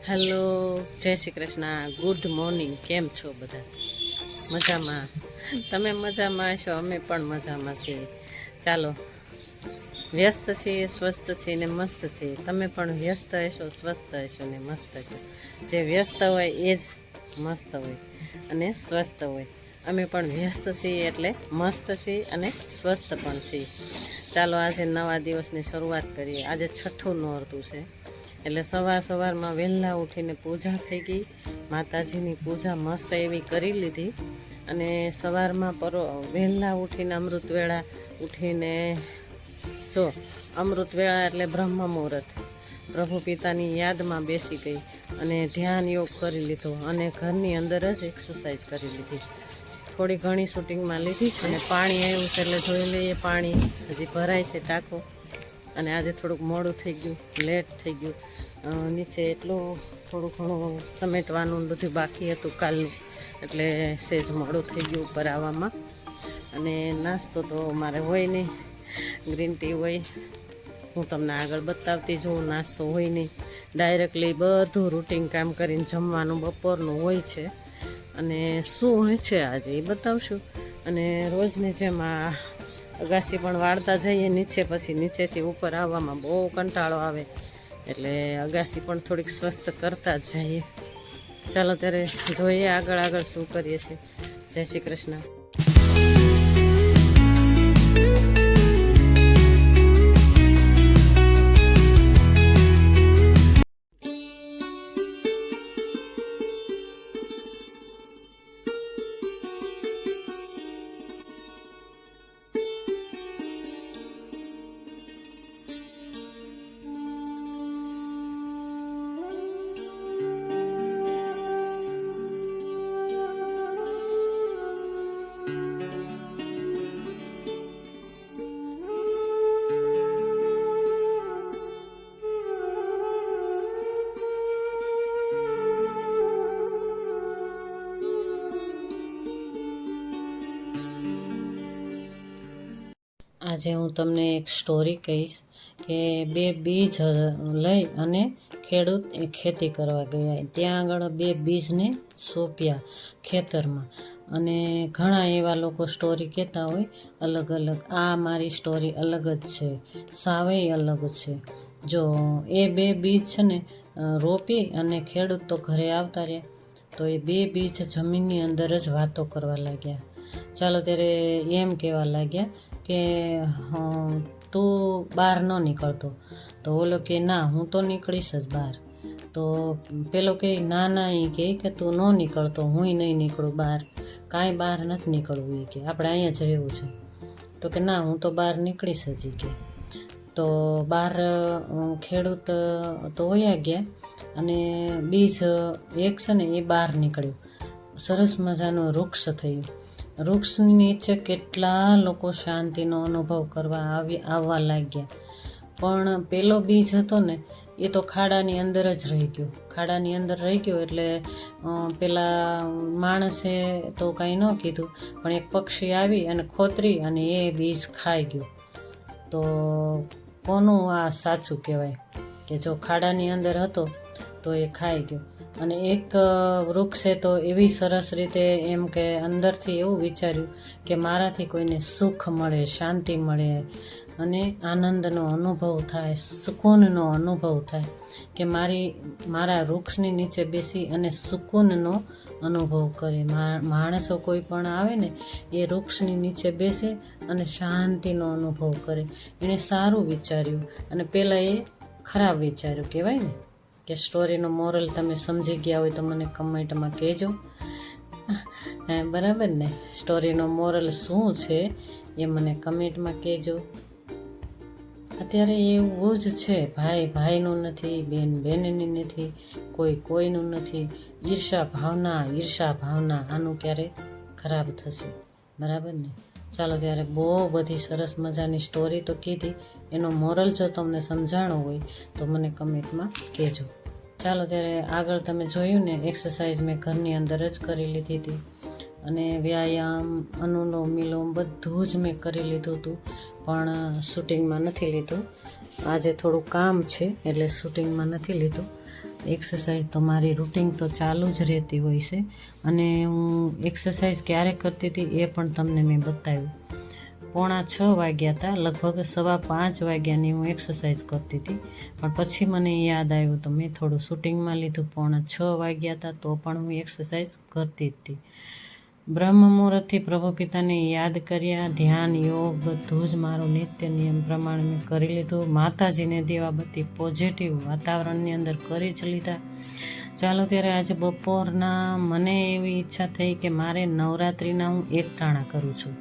Hello, જય Shri Krishna, good morning. કેમ છો બધા? મજામાં? તમે મજામાં હશો, અમે પણ મજામાં છીએ. ચાલો, વ્યસ્ત છીએ, સ્વસ્થ છીએ ને મસ્ત છીએ. તમે પણ વ્યસ્ત હશો, સ્વસ્થ હશો ને મસ્ત હશો. જે વ્યસ્ત હોય એ જ મસ્ત હોય અને સ્વસ્થ હોય. અમે પણ વ્યસ્ત છીએ એટલે મસ્ત છીએ અને સ્વસ્થ પણ છીએ. ચાલો, આજે નવા દિવસની શરૂઆત કરીએ. આજે છઠ્ઠું નોરતું છે. એટલે સવારમાં વહેલા ઉઠીને પૂજા થઈ ગઈ. માતાજીની પૂજા મસ્ત એવી કરી લીધી. અને સવારમાં વહેલા ઉઠીને અમૃતવેળા ઉઠીને જો અમૃતવેળા એટલે બ્રહ્મ મુહૂર્ત, પ્રભુ પિતાની યાદમાં બેસી ગઈ અને ધ્યાન યોગ કરી લીધો અને ઘરની અંદર જ એક્સરસાઇઝ કરી લીધી. થોડી ઘણી શૂટિંગમાં લીધી છે અને પાણી આવ્યું છે એટલે જોઈ લઈએ. પાણી હજી ભરાય છે ટાંકો. અને આજે થોડુંક મોડું થઈ ગયું, લેટ થઈ ગયું. નીચે એટલું થોડું ઘણું સમેટવાનું બધું બાકી હતું કાલનું, એટલે સેજ મોડું થઈ ગયું ઉપર આવવામાં. અને નાસ્તો તો મારે હોય નહીં, ગ્રીન ટી હોય. હું તમને આગળ બતાવતી જોઉં. નાસ્તો હોય નહીં, ડાયરેક્ટલી બધું રૂટિન કામ કરીને જમવાનું બપોરનું હોય છે. અને શું હોય છે આજે એ બતાવશું. અને રોજની જેમ આ અગાસી પણ વાળતા જઈએ નીચે, પછી નીચેથી ઉપર આવવામાં બહુ કંટાળો આવે, એટલે અગાસી પણ થોડીક સ્વસ્થ કરતા જ જઈએ. ચાલો ત્યારે જોઈએ આગળ શું કરીએ છીએ. જય શ્રી કૃષ્ણ. આજે હું તમને એક સ્ટોરી કહીશ કે બે બીજ લઈ અને ખેડૂત ખેતી કરવા ગયા. ત્યાં આગળ બે બીજને સોંપ્યા ખેતરમાં. અને ઘણા એવા લોકો સ્ટોરી કહેતા હોય અલગ અલગ. આ મારી સ્ટોરી અલગ જ છે, સાવેય અલગ છે. જો એ બે બીજ છે ને રોપી અને ખેડૂત તો ઘરે આવતા રહ્યા, તો એ બે બીજ જમીનની અંદર જ વાતો કરવા લાગ્યા. ચાલો ત્યારે એમ કહેવા લાગ્યા કે તું બહાર ન નીકળતો. તો ઓલો કે ના, હું તો નીકળીશ જ બહાર. તો પેલો કે ના એ કે તું ન નીકળતો, હું નહીં નીકળું બહાર, કાંઈ બહાર નથી નીકળવું. એ કે આપણે અહીંયા જ રહેવું છે. તો કે ના, હું તો બહાર નીકળીશ જ. કે તો બહાર ખેડૂત તો વયા ગયા અને બીજ એક છે ને એ બહાર નીકળ્યું. સરસ મજાનું વૃક્ષ થયું. વૃક્ષની નીચે કેટલા લોકો શાંતિનો અનુભવ કરવા આવવા લાગ્યા. પણ પેલો બીજ હતો ને એ તો ખાડાની અંદર જ રહી ગયો. ખાડાની અંદર રહી ગયો એટલે પેલા માણસે તો કાંઈ ન કીધું, પણ એક પક્ષી આવી અને ખોતરી અને એ બીજ ખાઈ ગયું. તો કોનું આ સાચું કહેવાય કે જો ખાડાની અંદર હતો તો એ ખાઈ ગયો. અને એક વૃક્ષે તો એવી સરસ રીતે એમ કે અંદરથી એવું વિચાર્યું કે મારાથી કોઈને સુખ મળે, શાંતિ મળે અને આનંદનો અનુભવ થાય, સુકૂનનો અનુભવ થાય, કે મારા વૃક્ષની નીચે બેસી અને સુકૂનનો અનુભવ કરે. માણસો કોઈ પણ આવે ને એ વૃક્ષની નીચે બેસે અને શાંતિનો અનુભવ કરે. એણે સારું વિચાર્યું અને પહેલાં એ ખરાબ વિચાર્યું કહેવાય ને. કે સ્ટોરીનો મોરલ તમે સમજી ગયા હોય તો મને કમેન્ટમાં કહેજો. બરાબર ને? સ્ટોરીનો મોરલ શું છે એ મને કમેન્ટમાં કહેજો. અત્યારે એવું જ છે, ભાઈ ભાઈનું નથી, બેન બેનની નથી, કોઈ કોઈનું નથી. ઈર્ષા ભાવના આનું ક્યારે ખરાબ થશે. બરાબર ને? ચાલો ત્યારે બહુ બધી સરસ મજાની સ્ટોરી તો કીધી. એનો મોરલ જો તમને સમજાણો હોય તો મને કમેન્ટમાં કહેજો. ચાલો ત્યારે આગળ તમે જોયું ને, એક્સરસાઇઝ મેં ઘરની અંદર જ કરી લીધી હતી. અને વ્યાયામ, અનુલોમ વિલોમ બધું જ મેં કરી લીધું હતું, પણ શૂટિંગમાં નથી લીધું. આજે થોડું કામ છે એટલે શૂટિંગમાં નથી લીધું. એક્સરસાઇઝ તો મારી રૂટિન તો ચાલુ જ રહેતી હોય છે, અને હું એક્સરસાઇઝ ક્યારે કરતી હતી એ પણ તમને મેં બતાવ્યું. 4:45 વાગ્યા હતા, લગભગ 4:15 વાગ્યાની હું એક્સરસાઇઝ કરતી હતી, પણ પછી મને યાદ આવ્યું તો મેં થોડું શૂટિંગમાં લીધું. 5:45 વાગ્યા હતા તો પણ હું એક્સરસાઇઝ કરતી હતી. બ્રહ્મ મુહૂર્તથી પ્રભુ પિતાને યાદ કર્યા, ધ્યાન, યોગ બધું જ મારું નિત્ય નિયમ પ્રમાણે મેં કરી લીધું. માતાજીને દીવાબત્તી પોઝિટિવ વાતાવરણની અંદર કરી જ લીધા. ચાલો ત્યારે આજે બપોરના મને એવી ઈચ્છા થઈ કે મારે નવરાત્રિના હું એકટાણા કરું છું,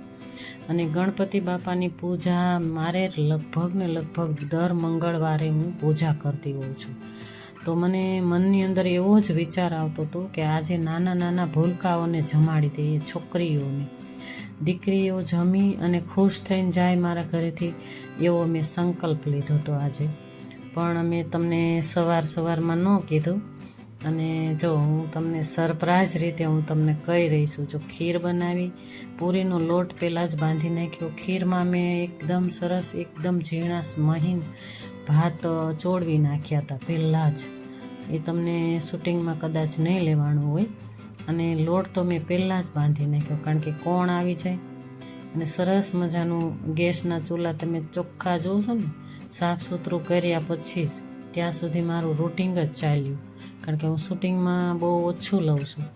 અને ગણપતિ બાપાની પૂજા મારે લગભગ દર મંગળવારે હું પૂજા કરતી હોઉં છું. તો મને મનની અંદર એવો જ વિચાર આવતો હતો કે આજે નાના નાના ભૂલકાઓને જમાડી દઈએ, છોકરીઓને. દીકરીઓ જમી અને ખુશ થઈને જાય મારા ઘરેથી, એવો મેં સંકલ્પ લીધો હતો આજે. પણ મેં તમને સવારમાં ન કીધું, અને જો હું તમને સરપ્રાઈઝ રીતે હું તમને કહી રહી છું. જો ખીર બનાવી, પૂરીનો લોટ પહેલાં જ બાંધી નાખ્યો. ખીરમાં મેં એકદમ સરસ, એકદમ ઝીણા મહીન ભાત ચોળવી નાખ્યા હતા પહેલાં જ. એ તમને શૂટિંગમાં કદાચ નહીં લેવાનું હોય. અને લોટ તો મેં પહેલાં જ બાંધી નાખ્યો, કારણ કે કોણ આવી જાય. અને સરસ મજાનું ગેસના ચૂલા તમે ચોખ્ખા જોઉં છો ને, સાફ સુથરું કર્યા પછી જ ત્યાં સુધી મારું રૂટિન જ ચાલ્યું, કારણ કે હું શૂટિંગમાં બહુ ઓછું લઉં છું.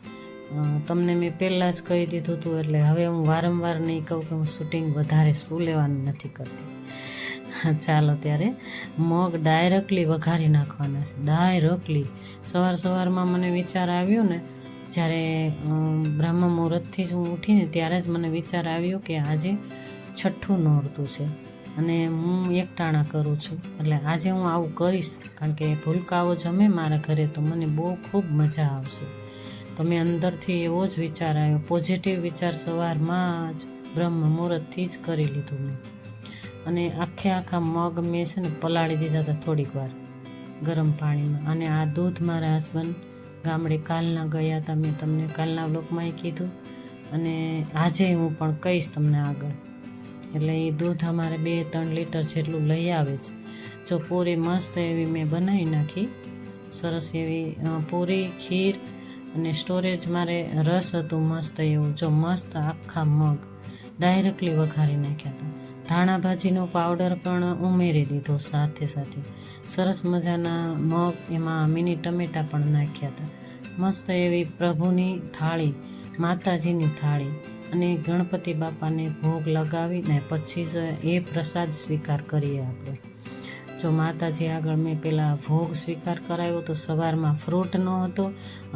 તમને મેં પહેલાં જ કહી દીધું હતું, એટલે હવે હું વારંવાર નહીં કહું કે હું શૂટિંગ વધારે શું લેવાનું નથી કરતી. ચાલો ત્યારે મગ ડાયરેક્ટલી વઘારી નાખવાના છે, ડાયરેક્ટલી. સવારમાં મને વિચાર આવ્યો ને, જ્યારે બ્રહ્મ મુહૂર્તથી જ હું ઉઠીને ત્યારે જ મને વિચાર આવ્યો કે આજે 6ઠ્ઠું નોરતું છે અને હું એકટાણા કરું છું, એટલે આજે હું આવું કરીશ. કારણ કે ભૂલકાઓ જમે મારા ઘરે તો મને બહુ ખૂબ મજા આવશે. તો મેં અંદરથી એવો જ વિચાર આવ્યો, પોઝિટિવ વિચાર સવારમાં જ બ્રહ્મ મુહૂર્તથી જ કરી લીધું મેં. અને આખા મગ મેં છે ને પલાળી દીધા હતા થોડીક વાર ગરમ પાણીમાં. અને આ દૂધ મારા હસબન્ડ ગામડે કાલના ગયા હતા, મેં તમને કાલના વ્લોગમાં કીધું, અને આજે હું પણ કહીશ તમને આગળ. એટલે એ દૂધ અમારે 2-3 લીટર જેટલું લઈ આવે છે. જો પૂરી મસ્ત એવી મેં બનાવી નાખી, સરસ એવી પૂરી, ખીર, અને સ્ટોરેજ મારે રસ હતું મસ્ત એવું. જો મસ્ત આખા મગ ડાયરેક્ટલી વઘારી નાખ્યા હતા. ધાણા ભાજીનો પાવડર પણ ઉમેરી દીધો સાથે. સરસ મજાના મગ, એમાં મિની ટમેટા પણ નાખ્યા હતા. મસ્ત એવી પ્રભુની થાળી, માતાજીની થાળી, અને ગણપતિ બાપાને ભોગ લગાવીને પછી જ એ પ્રસાદ સ્વીકાર કરીએ આપણે. જો માતાજી આગળ મેં પહેલાં ભોગ સ્વીકાર કરાવ્યો તો સવારમાં ફ્રૂટ ન હતો,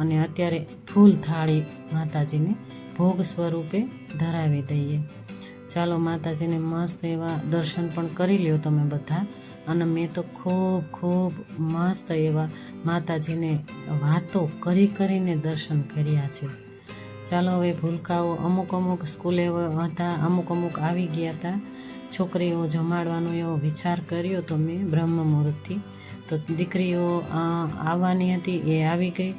અને અત્યારે ફૂલ થાળી માતાજીને ભોગ સ્વરૂપે ધરાવી દઈએ. ચાલો માતાજીને મસ્ત એવા દર્શન પણ કરી લ્યો તમે બધા. અને મેં તો ખૂબ મસ્ત એવા માતાજીને વાતો કરીને દર્શન કર્યા છે. ચાલો હવે ભૂલકાઓ અમુક સ્કૂલે હતા, અમુક આવી ગયા હતા. છોકરીઓ જમાડવાનો એવો વિચાર કર્યો તો મેં બ્રહ્મ મુહૂર્તથી. તો દીકરીઓ આવવાની હતી એ આવી ગઈ,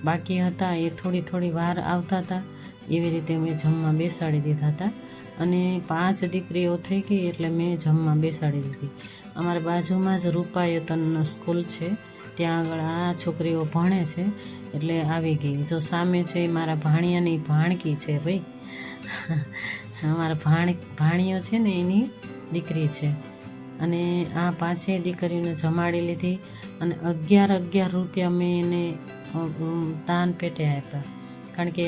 બાકી હતા એ થોડી વાર આવતા હતા. એવી રીતે મેં જમવા બેસાડી દીધા હતા. અને 5 દીકરીઓ થઈ ગઈ એટલે મેં જમવા બેસાડી દીધી. અમારા બાજુમાં જ રૂપાયતન સ્કૂલ છે, ત્યાં આગળ આ છોકરીઓ ભણે છે, એટલે આવી ગઈ. જો સામે છે એ મારા ભાણિયાની ભાણકી છે ભાઈ. અમારા ભાણિયો છે ને એની દીકરી છે. અને આ 5 દીકરીઓને જમાડી લીધી. અને 11 રૂપિયા મેં એને દાન પેટે આપ્યા, કારણ કે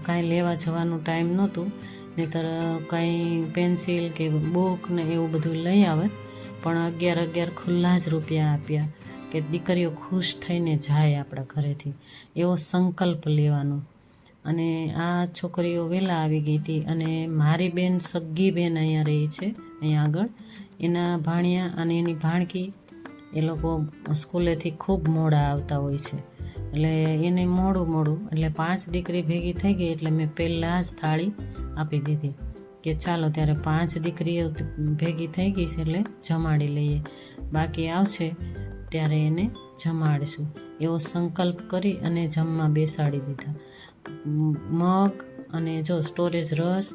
કાંઈ લેવા જવાનું ટાઈમ નહોતું, નહીંતર કાંઈ પેન્સિલ કે બુક ને એવું બધું લઈ આવત. પણ 11 ખુલ્લા જ રૂપિયા આપ્યા કે દીકરીઓ ખુશ થઈને જાય આપણા ઘરેથી, એવો સંકલ્પ લેવાનો. અને આ છોકરીઓ વહેલા આવી ગઈ હતી. અને મારી બેન, સગ્ગી બેન અહીંયા રહી છે, અહીંયા આગળ. એના ભાણિયા અને એની ભાણકી એ લોકો સ્કૂલેથી ખૂબ મોડા આવતા હોય છે, એટલે એને મોડું એટલે 5 દીકરી ભેગી થઈ ગઈ. એટલે મેં પહેલાં જ થાળી આપી દીધી કે ચાલો ત્યારે 5 દીકરીઓ ભેગી થઈ ગઈ છે એટલે જમાડી લઈએ, બાકી આવશે ત્યારે એને જમાડીશું. એવો સંકલ્પ કરી અને જમવા બેસાડી દીધા. મગ અને જો સ્ટોરેજ રસ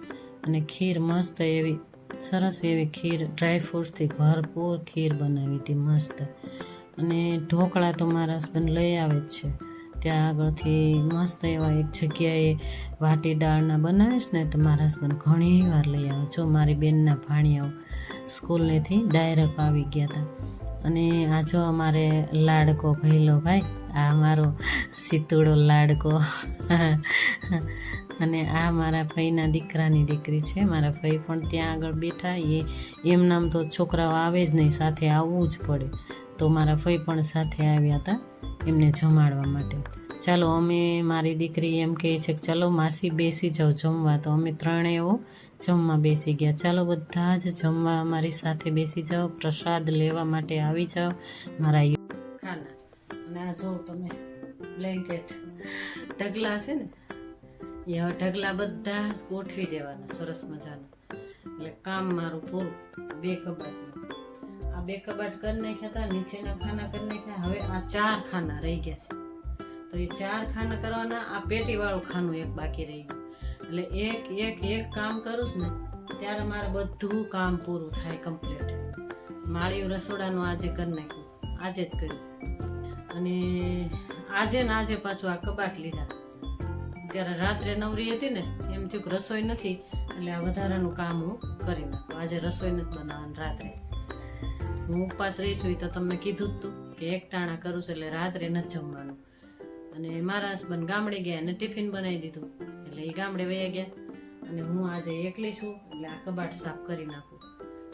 અને ખીર મસ્ત એવી સરસ એવી ખીર ડ્રાયફ્રૂટ્સથી ભરપૂર ખીર બનાવી હતી મસ્ત. અને ઢોકળા તો મારા હસબન્ડ લઈ આવે જ છે ત્યાં આગળથી મસ્ત એવા એક જગ્યાએ વાટી દાળના બનાવીશ ને તો મારા હસબન્ડ ઘણી વાર લઈ આવે. જો મારી બેનના ભાણિયાઓ સ્કૂલેથી ડાયરેક્ટ આવી ગયા હતા. અને આ જો અમારે લાડકો ભઈલો ભાઈ, આ મારો સીતુડો લાડકો અને આ મારા ભાઈના દીકરાની દીકરી છે. મારા ભાઈ પણ ત્યાં આગળ બેઠા. એમ નામ તો છોકરાઓ આવે જ નહીં, સાથે આવવું જ પડે. તો મારા ભાઈ પણ સાથે આવ્યા હતા એમને જમાડવા માટે. ચાલો અમે, મારી દીકરી એમ કહે છે કે ચાલો માસી બેસી જાઓ જમવા, તો અમે ત્રણેય જમવા બેસી ગયા. ચાલો બધા જ જમવા અમારી સાથે બેસી જાઓ, પ્રસાદ લેવા માટે આવી જાઓ મારા ખાના. અને આ જો તમે બ્લેન્કેટ ઢગલા છે ને, એ હવે ઢગલા બધા જ ગોઠવી દેવાના સરસ મજાના. એટલે કામ મારું પૂરું. 2 કબાટનું આ 2 કબાટ કરી નાખ્યા હતા, નીચેના ખાના કરી નાખ્યા. હવે આ 4 ખાના રહી ગયા છે, તો એ 4 ખાના કરવાના. આ પેટીવાળું ખાનું એક બાકી રહી ગયું. એટલે એક કામ કરું છું ને ત્યારે મારે બધું કામ પૂરું થાય કમ્પ્લીટ. માળિયું રસોડાનું આજે કરી નાખ્યું, આજે જ કર્યું. અને આજે પાછું આ કબાટ લીધા. ત્યારે રાત્રે નવરી હતી ને એમ થયું કે રસોઈ નથી, એટલે આ વધારાનું કામ હું કરી નાખું. આજે રસોઈ નથી બનાવવાની રાત્રે. હું ઉપવાસ રહીશું તો તમને કીધું જ તું કે એક ટાણા કરું છું, એટલે રાત્રે નથી જમવાનું. અને મારા હસબન્ડ ગામડે ગયા અને ટિફિન બનાવી દીધું, એટલે એ ગામડે વયા ગયા. અને હું આજે એકલી છું, એટલે આ કબાટ સાફ કરી નાખું.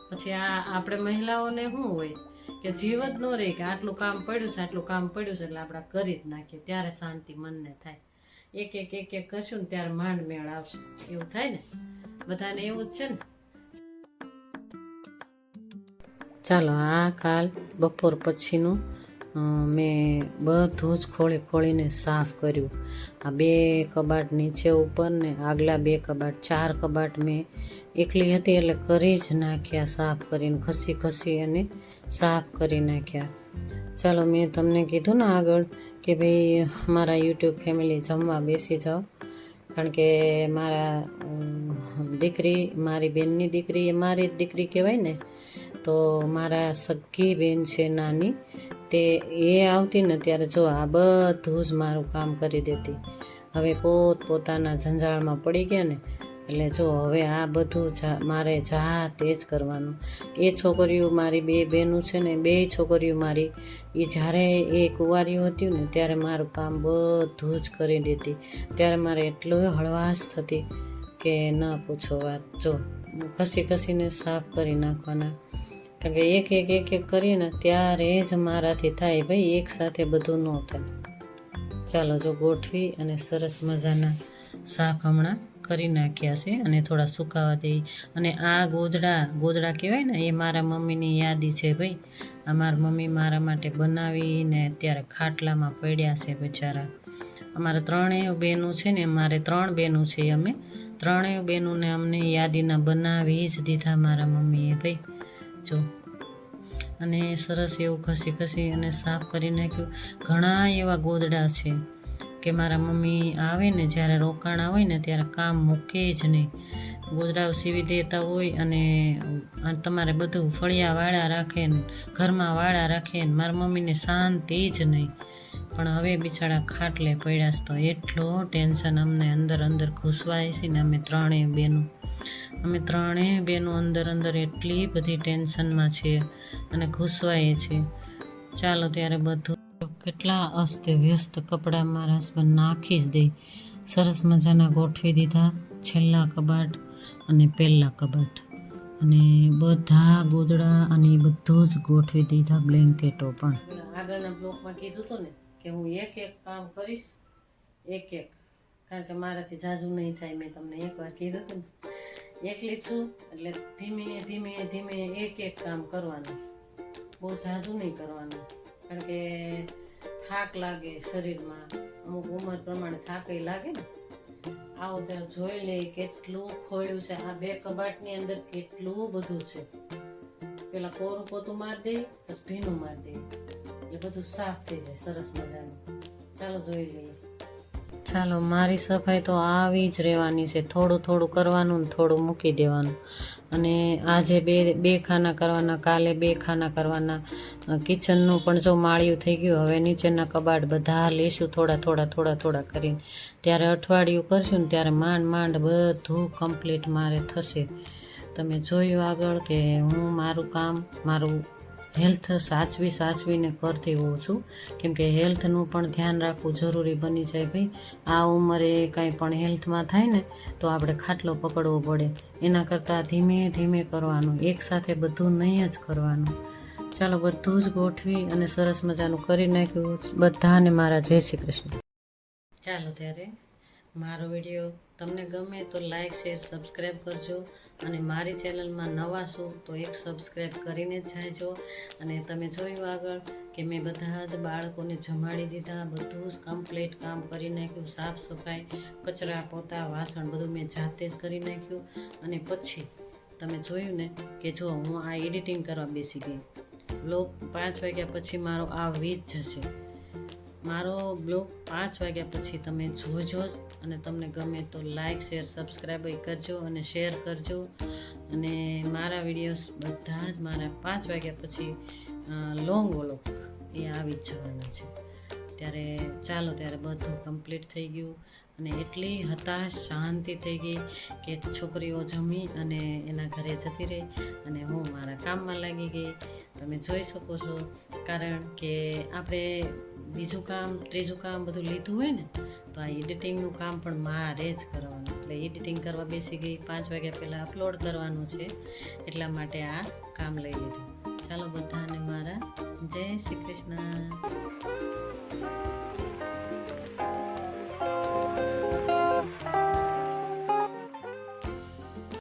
પછી આ આપણે મહિલાઓને શું હોય કે જીવ જ ન રહે કે આટલું કામ પડ્યું છે, આટલું કામ પડ્યું છે, એટલે આપણે કરી જ નાખીએ. ત્યારે શાંતિ મનને થાય. એક કરશું ને ત્યારે માંડ મેળ આવશે, એવું થાય ને. બધાને એવું જ છે ને. ચાલો આ કાલ બપોર પછીનું મેં બધું જ ખોળીને સાફ કર્યું. આ 2 કબાટ નીચે ઉપર ને આગલા 2 કબાટ, 4 કબાટ મેં એકલી હતી એટલે કરી જ નાખ્યા સાફ કરીને, ઘસી અને સાફ કરી નાખ્યા. ચાલો મેં તમને કીધું ને આગળ કે ભાઈ મારા યુટ્યુબ ફેમિલી જમવા બેસી જાઓ, કારણ કે મારા દીકરી, મારી બેનની દીકરી એ મારી જ દીકરી કહેવાય ને. તો મારા સગી બેન છે નાની, તે એ આવતી ને ત્યારે જો આ બધું જ મારું કામ કરી દેતી. હવે પોતાના જંજાળમાં પડી ગયા ને, એટલે જો હવે આ બધું મારે જાતે જ કરવાનું. એ છોકરીઓ મારી 2 બહેનો છે ને, 2 છોકરીઓ મારી, એ જ્યારે એ કુંવારીઓ હતી ને ત્યારે મારું કામ બધું જ કરી દેતી. ત્યારે મારે એટલો હળવાશ થતી કે ન પૂછો વાત. જો ઘસીને સાફ કરી નાખવાના, કારણ કે એક કરીએ ને ત્યારે જ મારાથી થાય ભાઈ, એક સાથે બધું ન થાય. ચાલો જો ગોઠવી અને સરસ મજાના સાફ હમણાં કરી નાખ્યા છે અને થોડા સુકાવા દઈ. અને આ ગોદડા કહેવાય ને, એ મારા મમ્મીની યાદી છે ભાઈ. આ મારા મમ્મી મારા માટે બનાવીને અત્યારે ખાટલામાં પડ્યા છે બિચારા. અમારા 3 બહેનો છે ને, અમારે 3 બહેનો છે, અમે 3 બહેનોને અમને યાદીના બનાવી જ દીધા મારા મમ્મીએ ભાઈ. જો અને સરસ એવું ઘસી અને સાફ કરી નાખ્યું. ઘણા એવા ગોદડા છે કે મારા મમ્મી આવે ને જ્યારે રોકાણા હોય ને ત્યારે કામ મૂકે જ નહીં. ગોદડાઓ સીવી દેતા હોય અને તમારે બધું ફળિયા વાળા રાખે ને, ઘરમાં વાળા રાખે ને, મારા મમ્મીને શાંતિ જ નહીં. પણ હવે બિચારા ખાટલે પડ્યા છે, તો એટલો ટેન્શન અમને અંદર ઘૂસવાય છે ને. અમે 3 બહેનો અંદર એટલી બધી ટેન્શનમાં છીએ અને ઘૂસવાય છે. ચાલો ત્યારે બધું કેટલા અસ્તે વ્યસ્ત કપડાં મારા હસબન્ડ નાખી જ દે. સરસ મજાના ગોઠવી દીધા છેલ્લા કબાટ અને પહેલા કબાટ, અને બધા ગોદડા અને બધું જ ગોઠવી દીધા, બ્લેન્કેટો પણ. આગળના બ્લોકમાં કીધું હતું ને કે હું એક કામ કરીશ, કારણ કે મારાથી ઝાઝુ નહીં થાય. મેં તમને એકવાર કીધું હતું ને, એકલી છું એટલે ધીમે એક કામ કરવાનું, બહુ ઝાઝુ નહીં કરવાનું. કારણ કે થાક લાગે શરીરમાં, અમુક ઉંમર પ્રમાણે થાકય લાગે ને. આવો ત્યારે જોઈ લે કેટલું ખોલ્યું છે. આ 2 કબાટની અંદર કેટલું બધું છે. પેલા કોરું પોતું મારી દઈ, પછી ભીનું મારી દઈ, એટલે બધું સાફ થઈ જાય સરસ મજાનું. ચાલો જોઈ લઈએ. ચાલો, મારી સફાઈ તો આવી જ રહેવાની છે. થોડું થોડું કરવાનું ને થોડું મૂકી દેવાનું. અને આજે બે ખાના કરવાના, કાલે 2 ખાના કરવાના. કિચનનું પણ જો માળિયું થઈ ગયું. હવે નીચેના કબાટ બધા લેશું થોડા કરીને. ત્યારે અઠવાડિયું કરશું ને ત્યારે માંડ બધું કમ્પ્લીટ મારે થશે. તમે જોયું આગળ કે હું મારું કામ, મારું હેલ્થ સાચવીને કરતી હોઉં છું. કેમ કે હેલ્થનું પણ ધ્યાન રાખવું જરૂરી બની જાય ભાઈ. આ ઉંમરે કાંઈ પણ હેલ્થમાં થાય ને તો આપણે ખાટલો પકડવો પડે. એના કરતાં ધીમે કરવાનું, એકસાથે બધું નહીં જ કરવાનું. ચાલો, બધું જ ગોઠવી અને સરસ મજાનું કરી નાખ્યું. બધાને મારા જય શ્રી કૃષ્ણ. ચાલો, ત્યારે મારો વિડીયો તમને ગમે તો લાઈક, શેર, સબસ્ક્રાઈબ કરજો. અને મારી ચેનલમાં નવા છો તો એક સબસ્ક્રાઈબ કરીને જ જાયજો. અને તમે જોયું આગળ કે મેં બધા જ બાળકોને જમાડી દીધા. બધું જ કમ્પ્લીટ કામ કરી નાખ્યું. સાફ સફાઈ, કચરા પોતા, વાસણ બધું મેં જાતે જ કરી નાખ્યું. અને પછી તમે જોયું ને કે જો હું આ એડિટિંગ કરવા બેસી ગઈ. બ્લોગ 5 વાગ્યા પછી મારો આવી જ જશે. મારો બ્લોગ 5 વાગ્યા પછી તમે જોજો જ. અને તમને ગમે તો લાઈક, શેર, સબસ્ક્રાઈબ કરજો અને શેર કરજો. અને મારા વિડીયોઝ બધા જ મારા 5 વાગ્યા પછી લોંગ વ્લોગ એ આવી જ જવાના છે. ત્યારે ચાલો, ત્યારે બધું કમ્પ્લીટ થઈ ગયું. અને એટલી હતાશ શાંતિ થઈ ગઈ કે છોકરીઓ જમી અને એના ઘરે જતી રહી અને હું મારા કામમાં લાગી ગઈ. તમે જોઈ શકો છો. કારણ કે આપણે બીજું કામ, ત્રીજું કામ બધું લીધું હોય ને તો આ એડિટિંગનું કામ પણ મારે જ કરવાનું. એટલે એડિટિંગ કરવા બેસી ગઈ. 5 વાગ્યા પહેલાં અપલોડ કરવાનું છે એટલા માટે આ કામ લઈ લીધું. ચાલો, બધાને મારા જય શ્રી કૃષ્ણ.